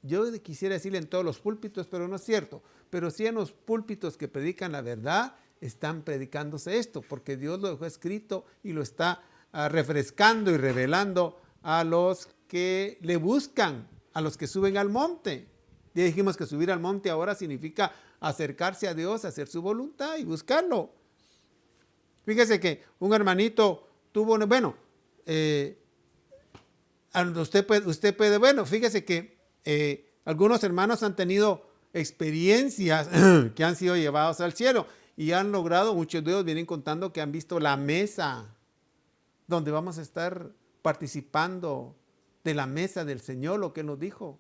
Yo quisiera decirle en todos los púlpitos, pero no es cierto. Pero sí en los púlpitos que predican la verdad, están predicándose esto, porque Dios lo dejó escrito y lo está refrescando y revelando a los que le buscan, a los que suben al monte. Ya dijimos que subir al monte ahora significa acercarse a Dios, hacer su voluntad y buscarlo. Fíjese que un hermanito tuvo, fíjese que algunos hermanos han tenido experiencias que han sido llevados al cielo y han logrado, muchos de ellos vienen contando que han visto la mesa donde vamos a estar participando de la mesa del Señor, lo que Él nos dijo.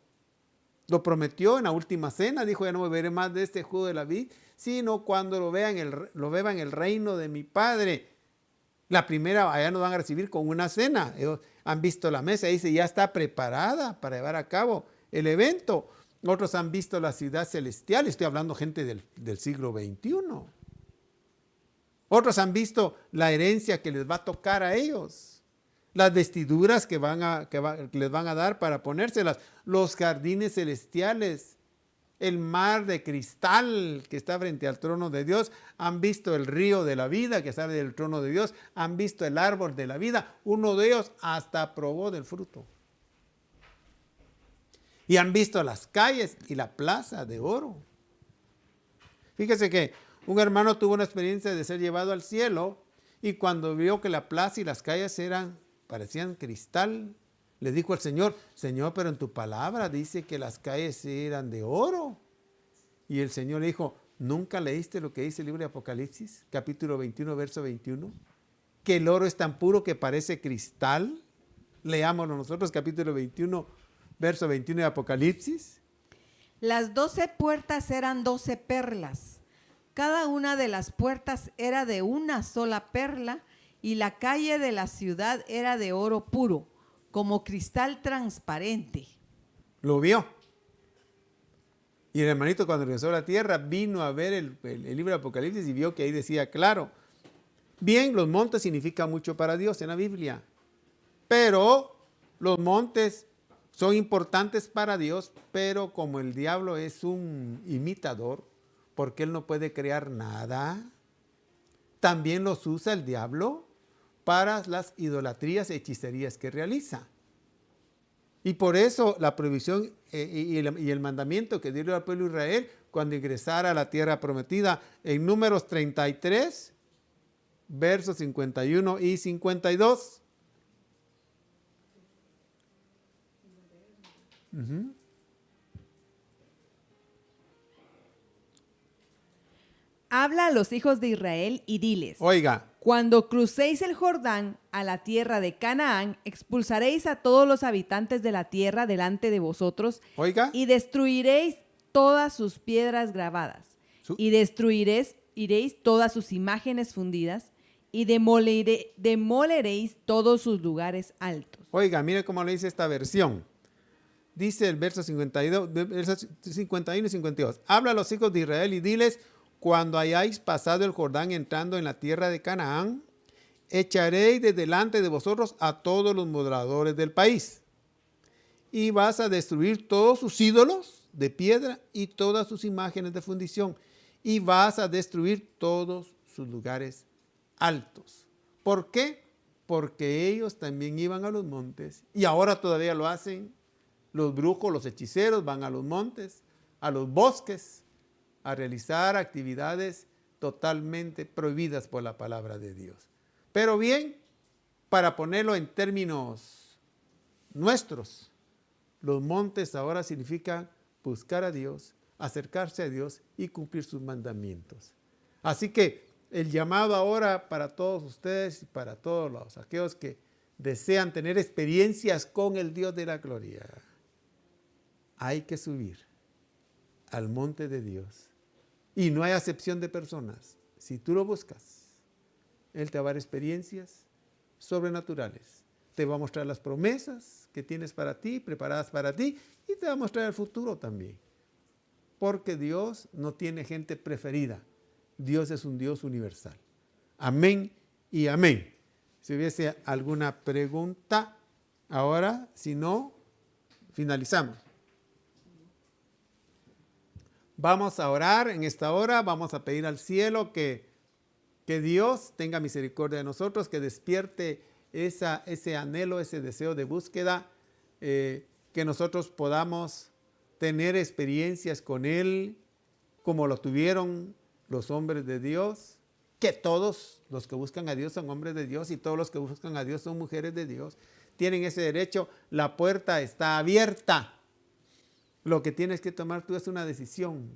Lo prometió en la última cena, dijo: ya no beberé más de este jugo de la vid, sino cuando lo beba en el reino de mi Padre. La primera, allá nos van a recibir con una cena. Ellos han visto la mesa, dice, ya está preparada para llevar a cabo el evento. Otros han visto la ciudad celestial, estoy hablando gente del siglo XXI. Otros han visto la herencia que les va a tocar a ellos, las vestiduras que les van a dar para ponérselas, los jardines celestiales, el mar de cristal que está frente al trono de Dios. Han visto el río de la vida que sale del trono de Dios, han visto el árbol de la vida. Uno de ellos hasta probó del fruto. Y han visto las calles y la plaza de oro. Fíjese que un hermano tuvo una experiencia de ser llevado al cielo y cuando vio que la plaza y las calles parecían cristal, le dijo al Señor: Señor, pero en tu palabra dice que las calles eran de oro. Y el Señor le dijo: ¿nunca leíste lo que dice el libro de Apocalipsis, capítulo 21, verso 21? Que el oro es tan puro que parece cristal. Leámoslo nosotros, capítulo 21, verso 21 de Apocalipsis. Las 12 puertas eran 12 perlas. Cada una de las puertas era de una sola perla, y la calle de la ciudad era de oro puro, como cristal transparente. Lo vio. Y el hermanito, cuando regresó a la tierra, vino a ver el libro de Apocalipsis y vio que ahí decía claro. Bien, los montes significan mucho para Dios en la Biblia, pero los montes son importantes para Dios, pero como el diablo es un imitador, porque él no puede crear nada, también los usa el diablo para las idolatrías y hechicerías que realiza. Y por eso la prohibición y el mandamiento que dio al pueblo de Israel cuando ingresara a la tierra prometida en Números 33, versos 51 y 52. Habla a los hijos de Israel y diles: Oiga, cuando crucéis el Jordán a la tierra de Canaán, expulsaréis a todos los habitantes de la tierra delante de vosotros, oiga, y destruiréis todas sus piedras grabadas, y destruiréis todas sus imágenes fundidas, y demoleréis todos sus lugares altos. oiga, mire cómo le dice esta versión. Dice el verso 52, versos 51 y 52. Habla a los hijos de Israel y diles: cuando hayáis pasado el Jordán entrando en la tierra de Canaán, echaréis de delante de vosotros a todos los moradores del país. Y vas a destruir todos sus ídolos de piedra y todas sus imágenes de fundición. Y vas a destruir todos sus lugares altos. ¿Por qué? Porque ellos también iban a los montes y ahora todavía lo hacen. Los brujos, los hechiceros van a los montes, a los bosques, a realizar actividades totalmente prohibidas por la palabra de Dios. Pero bien, para ponerlo en términos nuestros, los montes ahora significan buscar a Dios, acercarse a Dios y cumplir sus mandamientos. Así que el llamado ahora para todos ustedes y para todos aquellos que desean tener experiencias con el Dios de la gloria, hay que subir al monte de Dios. Y no hay acepción de personas. Si tú lo buscas, Él te va a dar experiencias sobrenaturales. Te va a mostrar las promesas que tienes para ti, preparadas para ti, y te va a mostrar el futuro también. Porque Dios no tiene gente preferida. Dios es un Dios universal. Amén y amén. Si hubiese alguna pregunta, ahora, si no, finalizamos. Vamos a orar en esta hora, vamos a pedir al cielo que Dios tenga misericordia de nosotros, que despierte ese anhelo, ese deseo de búsqueda, que nosotros podamos tener experiencias con Él como lo tuvieron los hombres de Dios, que todos los que buscan a Dios son hombres de Dios y todos los que buscan a Dios son mujeres de Dios. Tienen ese derecho, la puerta está abierta. Lo que tienes que tomar tú es una decisión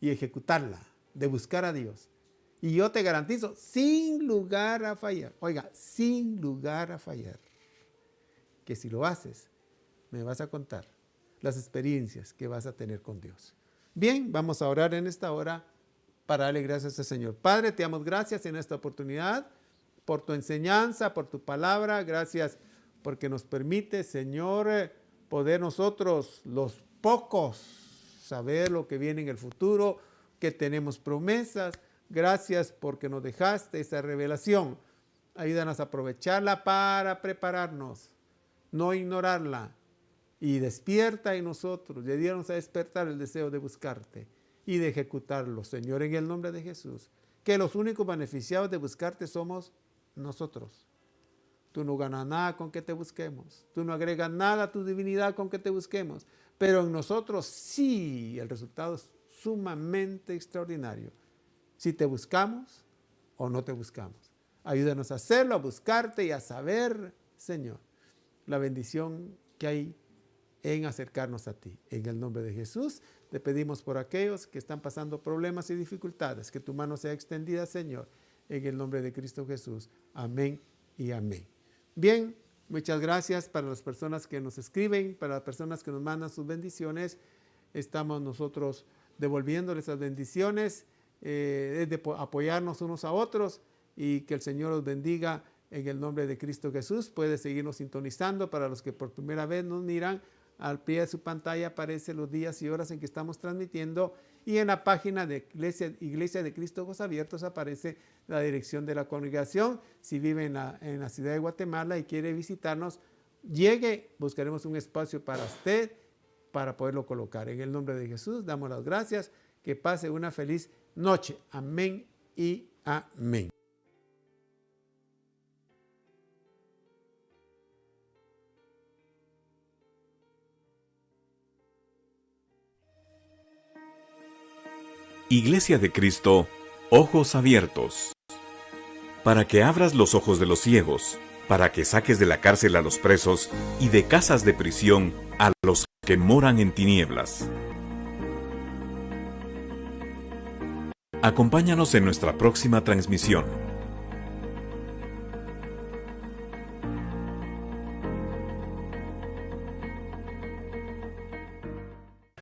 y ejecutarla, de buscar a Dios. Y yo te garantizo, sin lugar a fallar, oiga, sin lugar a fallar, que si lo haces, me vas a contar las experiencias que vas a tener con Dios. Bien, vamos a orar en esta hora para darle gracias al Señor. Padre, te damos gracias en esta oportunidad por tu enseñanza, por tu palabra. Gracias porque nos permite, Señor, poder nosotros, los pocos, saber lo que viene en el futuro, que tenemos promesas. Gracias porque nos dejaste esa revelación. Ayúdanos a aprovecharla para prepararnos, no ignorarla. Y despierta en nosotros, y ayúdanos a despertar el deseo de buscarte y de ejecutarlo, Señor, en el nombre de Jesús. Que los únicos beneficiados de buscarte somos nosotros. Tú no ganas nada con que te busquemos. Tú no agregas nada a tu divinidad con que te busquemos. Pero en nosotros sí, el resultado es sumamente extraordinario. Si te buscamos o no te buscamos. Ayúdanos a hacerlo, a buscarte y a saber, Señor, la bendición que hay en acercarnos a ti. En el nombre de Jesús, te pedimos por aquellos que están pasando problemas y dificultades, que tu mano sea extendida, Señor, en el nombre de Cristo Jesús. Amén y amén. Bien, muchas gracias para las personas que nos escriben, para las personas que nos mandan sus bendiciones. Estamos nosotros devolviéndoles esas bendiciones es de apoyarnos unos a otros y que el Señor los bendiga en el nombre de Cristo Jesús. Puede seguirnos sintonizando. Para los que por primera vez nos miran, al pie de su pantalla aparecen los días y horas en que estamos transmitiendo, y en la página de Iglesia de Cristo Ojos Abiertos aparece la dirección de la congregación. Si vive en la ciudad de Guatemala y quiere visitarnos, llegue, buscaremos un espacio para usted para poderlo colocar. En el nombre de Jesús damos las gracias. Que pase una feliz noche. Amén y amén. Iglesia de Cristo, Ojos Abiertos. Para que abras los ojos de los ciegos, para que saques de la cárcel a los presos y de casas de prisión a los que moran en tinieblas. Acompáñanos en nuestra próxima transmisión.